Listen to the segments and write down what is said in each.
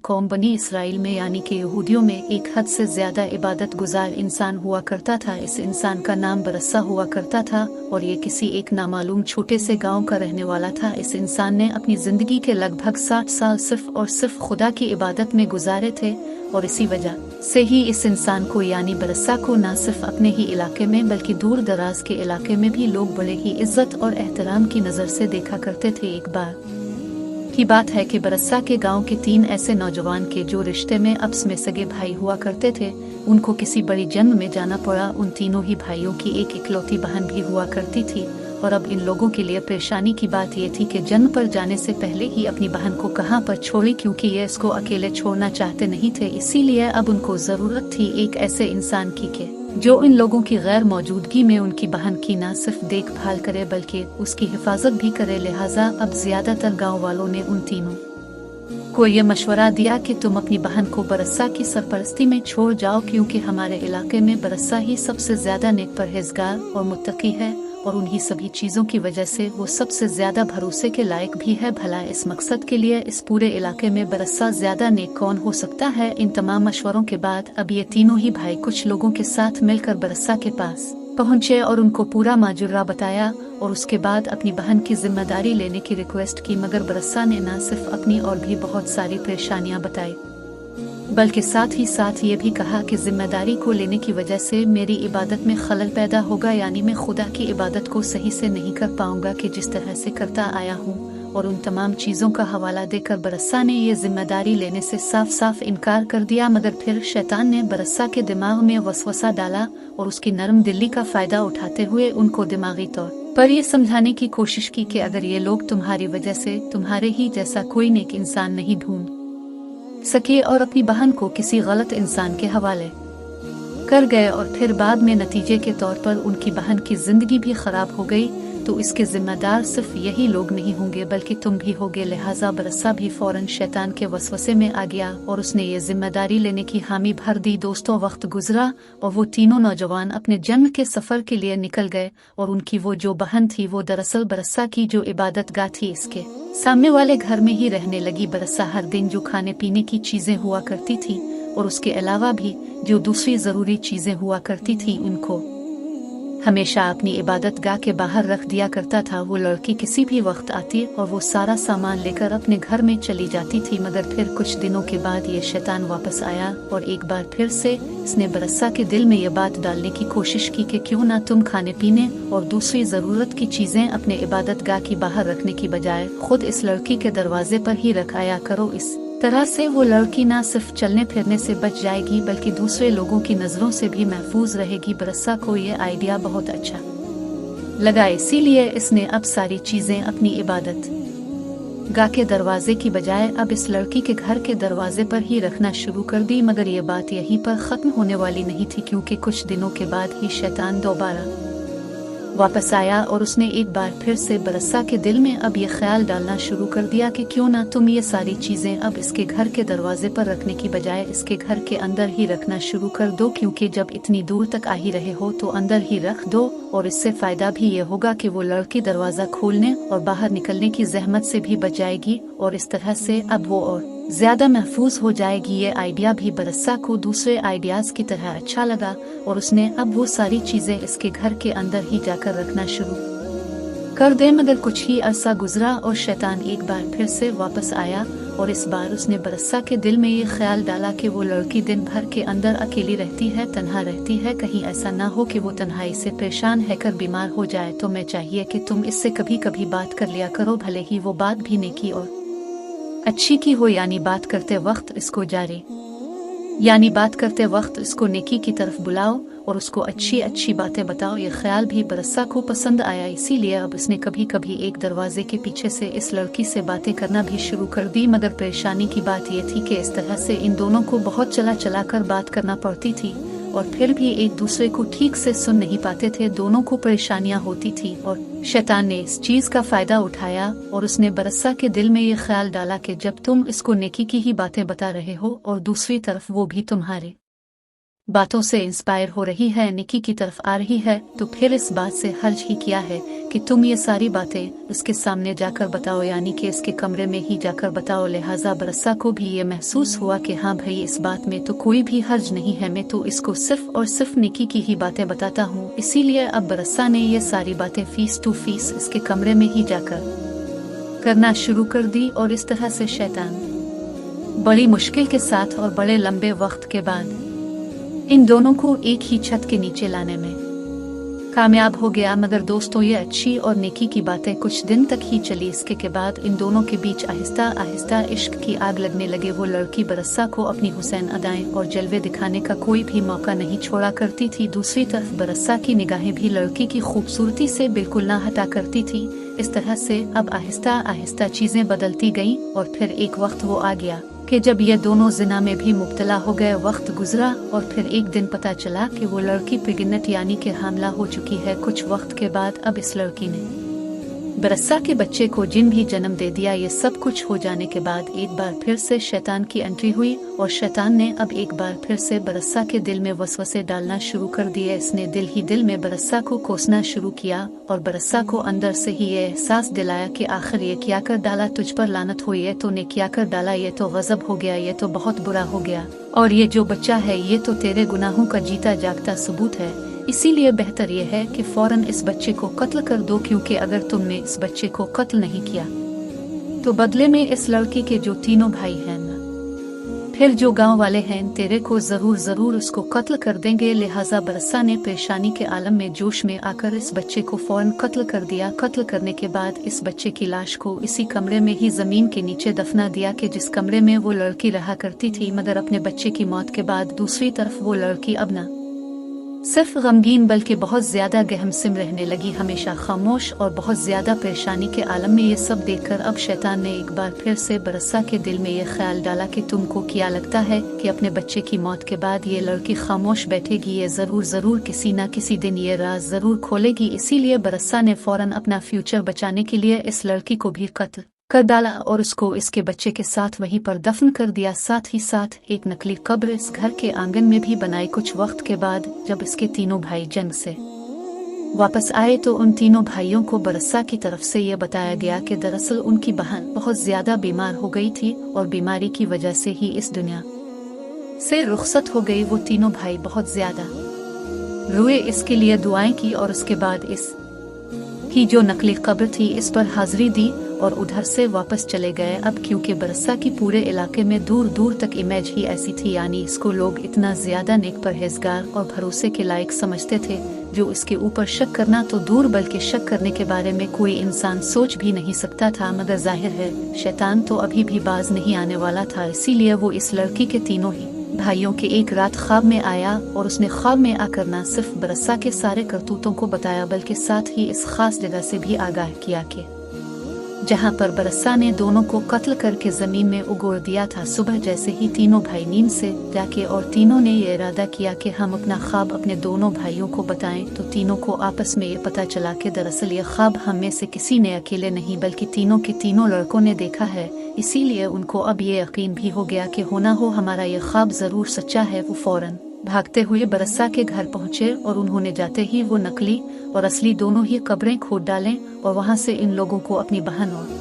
कौम बनी इसराइल में यानी कि यहूदियों में एक हद से ज्यादा इबादत गुजार इंसान हुआ करता था। इस इंसान का नाम बरस्सा हुआ करता था और ये किसी एक नामालूम छोटे से गांव का रहने वाला था। इस इंसान ने अपनी जिंदगी के लगभग 60 साल सिर्फ और सिर्फ खुदा की इबादत में गुजारे थे और इसी वजह से ही इस इंसान को यानी बरस्सा को न सिर्फ अपने ही इलाके में बल्कि दूर दराज के इलाके में भी लोग बड़े ही इज्जत और एहतराम की नज़र से देखा करते थे। एक बार की बात है कि बरस्सा के गांव के 3 ऐसे नौजवान के जो रिश्ते में आपस में सगे भाई हुआ करते थे, उनको किसी बड़ी जंग में जाना पड़ा। उन तीनों ही भाइयों की एक इकलौती बहन भी हुआ करती थी और अब इन लोगों के लिए परेशानी की बात ये थी कि जंग पर जाने से पहले ही अपनी बहन को कहाँ पर छोड़ी, क्योंकि ये इसको अकेले छोड़ना चाहते नहीं थे। इसीलिए अब उनको जरूरत थी एक ऐसे इंसान की के जो इन लोगों की गैर मौजूदगी में उनकी बहन की न सिर्फ देखभाल करे बल्कि उसकी हिफाजत भी करे। लिहाजा अब ज्यादातर गांव वालों ने उन तीनों को ये मशवरा दिया कि तुम अपनी बहन को बरस्सा की सरपरस्ती में छोड़ जाओ, क्योंकि हमारे इलाके में बरस्सा ही सबसे ज्यादा नेक परहेजगार और मुत्तकी है और उन्हीं सभी चीज़ों की वजह से वो सबसे ज्यादा भरोसे के लायक भी है। भला इस मकसद के लिए इस पूरे इलाके में बरस्सा ज्यादा नेक कौन हो सकता है। इन तमाम मशवरों के बाद अब ये तीनों ही भाई कुछ लोगों के साथ मिलकर बरस्सा के पास पहुंचे और उनको पूरा माजरा बताया और उसके बाद अपनी बहन की जिम्मेदारी लेने की रिक्वेस्ट की। मगर बरस्सा ने न सिर्फ अपनी और भी बहुत सारी परेशानियां बताई बल्कि साथ ही साथ ये भी कहा कि जिम्मेदारी को लेने की वजह से मेरी इबादत में खलल पैदा होगा, यानी मैं खुदा की इबादत को सही से नहीं कर पाऊंगा कि जिस तरह से करता आया हूँ। और उन तमाम चीज़ों का हवाला देकर बरस्सा ने ये जिम्मेदारी लेने से साफ साफ इनकार कर दिया। मगर फिर शैतान ने बरस्सा के दिमाग में वसवसा डाला और उसकी नरम दिली का फ़ायदा उठाते हुए उनको दिमागी तौर पर ये समझाने की कोशिश की कि अगर ये लोग तुम्हारी वजह से तुम्हारे ही जैसा कोई नेक इंसान नहीं ढूंढ सके और अपनी बहन को किसी गलत इंसान के हवाले कर गए और फिर बाद में नतीजे के तौर पर उनकी बहन की जिंदगी भी खराब हो गई, तो इसके जिम्मेदार सिर्फ यही लोग नहीं होंगे बल्कि तुम भी होगे। लिहाजा बरस्सा भी फौरन शैतान के वसवसे में आ गया और उसने ये जिम्मेदारी लेने की हामी भर दी। दोस्तों, वक्त गुजरा और वो तीनों नौजवान अपने जन्म के सफर के लिए निकल गए और उनकी वो जो बहन थी वो दरअसल बरस्सा की जो इबादत गाह थी इसके सामने वाले घर में ही रहने लगी। बरस्सा हर दिन जो खाने पीने की चीजें हुआ करती थी और उसके अलावा भी जो दूसरी जरूरी चीजें हुआ करती थी उनको हमेशा अपनी इबादत गाह के बाहर रख दिया करता था। वो लड़की किसी भी वक्त आती और वो सारा सामान लेकर अपने घर में चली जाती थी। मगर फिर कुछ दिनों के बाद ये शैतान वापस आया और एक बार फिर से इसने बरस्सा के दिल में ये बात डालने की कोशिश की कि क्यों ना तुम खाने पीने और दूसरी जरूरत की चीजें अपने इबादत गाह की बाहर रखने की बजाय खुद इस लड़की के दरवाजे पर ही रख आया करो। इस तरह से वो लड़की ना सिर्फ चलने फिरने से बच जाएगी बल्कि दूसरे लोगों की नजरों से भी महफूज रहेगी। बरस्सा को ये आइडिया बहुत अच्छा लगा, इसीलिए इसने अब सारी चीजें अपनी इबादत गाह के दरवाजे की बजाय अब इस लड़की के घर के दरवाजे पर ही रखना शुरू कर दी। मगर ये बात यहीं पर खत्म होने वाली नहीं थी, क्योंकि कुछ दिनों के बाद ही शैतान दोबारा वापस आया और उसने एक बार फिर से बरस्सा के दिल में अब ये ख्याल डालना शुरू कर दिया कि क्यों ना तुम ये सारी चीजें अब इसके घर के दरवाजे पर रखने की बजाय इसके घर के अंदर ही रखना शुरू कर दो, क्योंकि जब इतनी दूर तक आ ही रहे हो तो अंदर ही रख दो और इससे फायदा भी ये होगा कि वो लड़की दरवाजा खोलने और बाहर निकलने की जहमत से भी बच जाएगी और इस तरह से अब वो और ज्यादा महफूज हो जाएगी। ये आइडिया भी बरस्सा को दूसरे आइडियाज की तरह अच्छा लगा और उसने अब वो सारी चीजें इसके घर के अंदर ही जाकर रखना शुरू कर दे। मगर कुछ ही अरसा गुजरा और शैतान एक बार फिर से वापस आया और इस बार उसने बरस्सा के दिल में ये ख्याल डाला कि वो लड़की दिन भर के अंदर अकेली रहती है, तन्हा रहती है, कहीं ऐसा ना हो कि वो तन्हाई से परेशान है बीमार हो जाए। तो मैं चाहिए कि तुम इससे कभी कभी बात कर लिया करो, भले ही वो बात भी नेकी और अच्छी की हो, यानी बात करते वक्त इसको नेकी की तरफ बुलाओ और उसको अच्छी अच्छी बातें बताओ। ये ख्याल भी बरस्सा को पसंद आया, इसीलिए अब इसने कभी कभी एक दरवाजे के पीछे से इस लड़की से बातें करना भी शुरू कर दी। मगर परेशानी की बात ये थी कि इस तरह से इन दोनों को बहुत चला कर बात करना पड़ती थी और फिर भी एक दूसरे को ठीक से सुन नहीं पाते थे। दोनों को परेशानियां होती थी और शैतान ने इस चीज का फायदा उठाया और उसने बरस्सा के दिल में ये ख्याल डाला कि जब तुम इसको नेकी की ही बातें बता रहे हो और दूसरी तरफ वो भी तुम्हारे बातों से इंस्पायर हो रही है, निकी की तरफ आ रही है, तो फिर इस बात से हर्ज ही किया है कि तुम ये सारी बातें उसके सामने जाकर बताओ, यानी कि इसके कमरे में ही जाकर बताओ। लिहाजा बरसा को भी ये महसूस हुआ कि हाँ भाई, इस बात में तो कोई भी हर्ज नहीं है, मैं तो इसको सिर्फ और सिर्फ निकी की ही बातें बताता हूँ। इसीलिए अब बरसा ने ये सारी बातें फीस टू फीस इसके कमरे में ही जाकर करना शुरू कर दी। और इस तरह से शैतान बड़ी मुश्किल के साथ और बड़े लंबे वक्त के बाद इन दोनों को एक ही छत के नीचे लाने में कामयाब हो गया। मगर दोस्तों, ये अच्छी और नेकी की बातें कुछ दिन तक ही चली। इसके के बाद इन दोनों के बीच आहिस्ता आहिस्ता इश्क की आग लगने लगे। वो लड़की बरसा को अपनी हुसैन अदाएं और जलवे दिखाने का कोई भी मौका नहीं छोड़ा करती थी। दूसरी तरफ बरसा की निगाहें भी लड़की की खूबसूरती से बिल्कुल ना हटा करती थी। इस तरह से अब आहिस्ता आहिस्ता चीजें बदलती गईं और फिर एक वक्त वो आ गया कि जब ये दोनों जिना में भी मुब्तला हो गए। वक्त गुजरा और फिर एक दिन पता चला कि वो लड़की प्रेग्नेंट यानी कि हामला हो चुकी है। कुछ वक्त के बाद अब इस लड़की ने बरसा के बच्चे को जिन भी जन्म दे दिया। ये सब कुछ हो जाने के बाद एक बार फिर से शैतान की एंट्री हुई और शैतान ने अब एक बार फिर से बरसा के दिल में वसवसे डालना शुरू कर दिए। इसने दिल ही दिल में बरसा को कोसना शुरू किया और बरसा को अंदर से ही ये एहसास दिलाया कि आखिर ये क्या कर डाला, तुझ पर लानत हुई है, तो ने क्या कर डाला, ये तो गजब हो गया, ये तो बहुत बुरा हो गया, और ये जो बच्चा है ये तो तेरे गुनाहों का जीता जागता सबूत है। इसीलिए बेहतर यह है कि फौरन इस बच्चे को कत्ल कर दो, क्योंकि अगर तुमने इस बच्चे को कत्ल नहीं किया तो बदले में इस लड़की के जो तीनों भाई हैं फिर जो गांव वाले हैं तेरे को जरूर उसको कत्ल कर देंगे। लिहाजा बरसा ने परेशानी के आलम में जोश में आकर इस बच्चे को फौरन कत्ल कर दिया। कत्ल करने के बाद इस बच्चे की लाश को इसी कमरे में ही जमीन के नीचे दफना दिया कि जिस कमरे में वो लड़की रहा करती थी। मगर अपने बच्चे की मौत के बाद दूसरी तरफ वो लड़की अब न सिर्फ गमगीन बल्कि बहुत ज्यादा गहमसिम रहने लगी, हमेशा खामोश और बहुत ज्यादा परेशानी के आलम में। ये सब देखकर अब शैतान ने एक बार फिर से बरसा के दिल में ये ख्याल डाला कि तुमको क्या लगता है कि अपने बच्चे की मौत के बाद ये लड़की खामोश बैठेगी? ये जरूर किसी न किसी दिन ये राज जरूर खोलेगी। इसीलिए बरसा ने फौरन अपना फ्यूचर बचाने के लिए इस लड़की को भी कत्ल कर डाला और उसको इसके बच्चे के साथ वहीं पर दफन कर दिया। साथ ही साथ एक नकली कब्र इस घर के आंगन में भी बनाई। कुछ वक्त के बाद जब इसके तीनों भाई जंग से वापस आए तो उन तीनों भाइयों को बरसा की तरफ से यह बताया गया कि दरअसल उनकी बहन बहुत ज्यादा बीमार हो गई थी और बीमारी की वजह से ही इस दुनिया से रुखसत हो गई। वो तीनों भाई बहुत ज्यादा रोए, इसके लिए दुआएं की और उसके बाद इस की जो नकली कब्र थी इस पर हाजिरी दी और उधर से वापस चले गए। अब क्योंकि बरसा की पूरे इलाके में दूर तक इमेज ही ऐसी थी, यानी इसको लोग इतना ज्यादा नेक, परहेजगार और भरोसे के लायक समझते थे, जो इसके ऊपर शक करना तो दूर बल्कि शक करने के बारे में कोई इंसान सोच भी नहीं सकता था। मगर जाहिर है शैतान तो अभी भी बाज नहीं आने वाला था। इसीलिए वो इस लड़की के तीनों ही भाइयों के एक रात ख्वाब में आया और उसने ख्वाब में आकर न सिर्फ बरसा के सारे करतूतों को बताया बल्कि साथ ही इस खास जगह से भी आगाह किया कि जहां पर बरसा ने दोनों को कत्ल करके जमीन में उगोड़ दिया था। सुबह जैसे ही तीनों भाई नींद से जाके और तीनों ने ये इरादा किया कि हम अपना ख्वाब अपने दोनों भाइयों को बताएं, तो तीनों को आपस में ये पता चला कि दरअसल ये ख्वाब हम में से किसी ने अकेले नहीं बल्कि तीनों के तीनों लड़कों ने देखा है। इसीलिए उनको अब ये यकीन भी हो गया कि होना हो हमारा ये ख्वाब जरूर सच्चा है। वो फौरन भागते हुए बरसा के घर पहुंचे और उन्होंने जाते ही वो नकली और असली दोनों ही कब्रें खोद डालें और वहां से इन लोगों को अपनी बहन और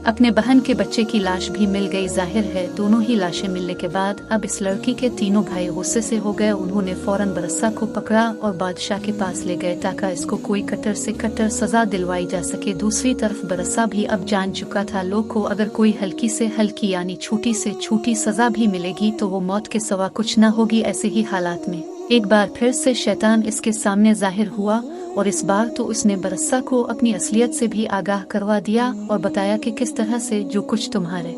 अपने बहन के बच्चे की लाश भी मिल गई। जाहिर है दोनों ही लाशें मिलने के बाद अब इस लड़की के तीनों भाई गुस्से से हो गए। उन्होंने फौरन बरसा को पकड़ा और बादशाह के पास ले गए ताकि इसको कोई कट्टर से कट्टर सजा दिलवाई जा सके। दूसरी तरफ बरसा भी अब जान चुका था लोग को अगर कोई हल्की से हल्की यानी छोटी से छोटी सजा भी मिलेगी तो वो मौत के सिवा कुछ न होगी। ऐसे ही हालात में एक बार फिर से शैतान इसके सामने जाहिर हुआ और इस बार तो उसने बरसा को अपनी असलियत से भी आगाह करवा दिया और बताया कि किस तरह से जो कुछ तुम्हारे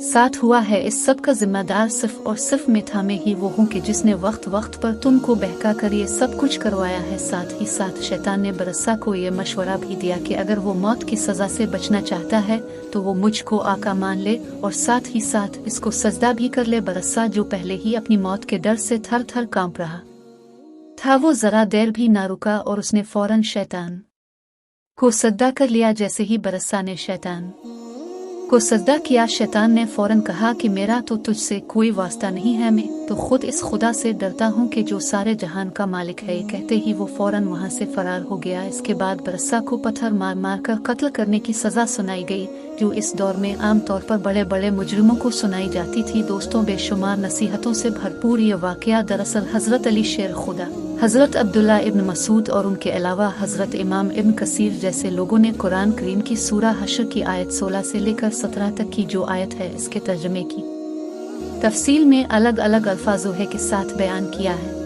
साथ हुआ है इस सब का जिम्मेदार सिर्फ और सिर्फ मैं था मैं ही वो हूँ कि जिसने वक्त पर तुमको बहका कर ये सब कुछ करवाया है। साथ ही साथ शैतान ने बरसा को ये मशवरा भी दिया कि अगर वो मौत की सजा से बचना चाहता है तो वो मुझको आका मान ले और साथ ही साथ इसको सजदा भी कर ले। बरसा जो पहले ही अपनी मौत के डर से थर थर कांप रहा था वो जरा देर भी ना रुका और उसने फौरन शैतान को सजदा कर लिया। जैसे ही बरसा ने शैतान को सजदा किया। शैतान ने फौरन कहा कि मेरा तो तुझसे कोई वास्ता नहीं है, मैं तो खुद इस खुदा से डरता हूँ कि जो सारे जहान का मालिक है। कहते ही वो फौरन वहाँ से फरार हो गया। इसके बाद बरसा को पत्थर मार मार कर कत्ल करने की सज़ा सुनाई गई, जो इस दौर में आम तौर पर बड़े बड़े मुजरिमों को सुनाई जाती थी। दोस्तों, बेशुमार नसीहतों से भरपूर ये वाक़या दरअसल हज़रत अली शेर खुदा, हज़रत अब्दुल्ला इब्न मसूद और उनके अलावा हज़रत इमाम इब्न कसीर जैसे लोगों ने कुरान करीम की सूरा हश्र की आयत 16 से लेकर 17 तक की जो आयत है, इसके तर्जमे की तफसील में अलग अलग अल्फाजों के साथ बयान किया है।